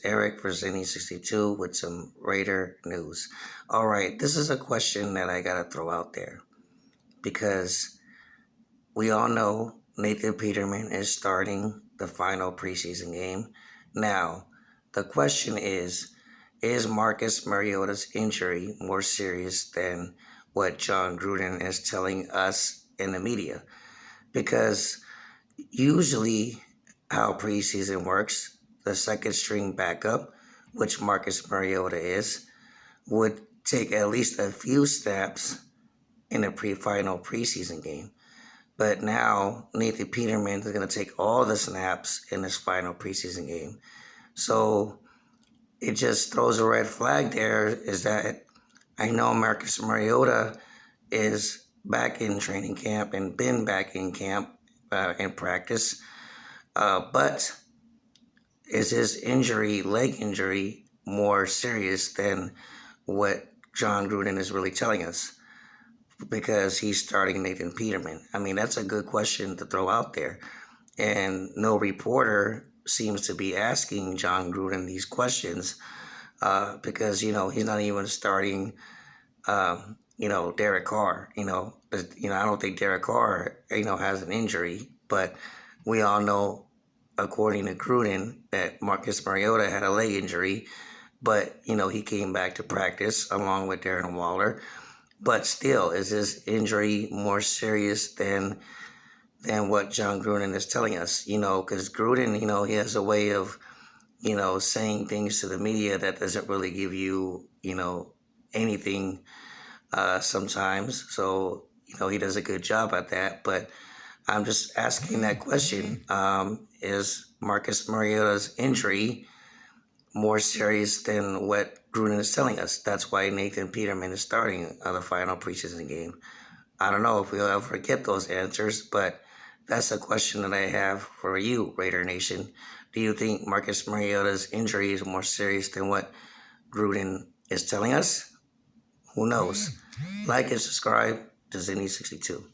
Eric for Zinny62 with some Raider news. All right, this is a question that I got to throw out there because we all know Nathan Peterman is starting the final preseason game. Now, the question is Marcus Mariota's injury more serious than what John Gruden is telling us in the media? Because usually, how preseason works, the second string backup, which Marcus Mariota is, would take at least a few snaps in a final preseason game. But now Nathan Peterman is going to take all the snaps in this final preseason game. So it just throws a red flag there is that I know Marcus Mariota is back in training camp and been back in camp in practice. But is his injury, leg injury, more serious than what John Gruden is really telling us? Because he's starting Nathan Peterman. I mean, that's a good question to throw out there. And no reporter seems to be asking John Gruden these questions because, he's not even starting, Derek Carr. I don't think Derek Carr, has an injury, but we all know, according to Gruden, that Marcus Mariota had a leg injury, but, he came back to practice along with Darren Waller. But still, is his injury more serious than what John Gruden is telling us? Because Gruden, he has a way of, saying things to the media that doesn't really give you, anything sometimes. So, he does a good job at that. But I'm just asking that question. Is Marcus Mariota's injury more serious than what Gruden is telling us? That's why Nathan Peterman is starting the final preseason game. I don't know if we'll ever get those answers, but that's a question that I have for you, Raider Nation. Do you think Marcus Mariota's injury is more serious than what Gruden is telling us? Who knows? Like and subscribe to Zinny62.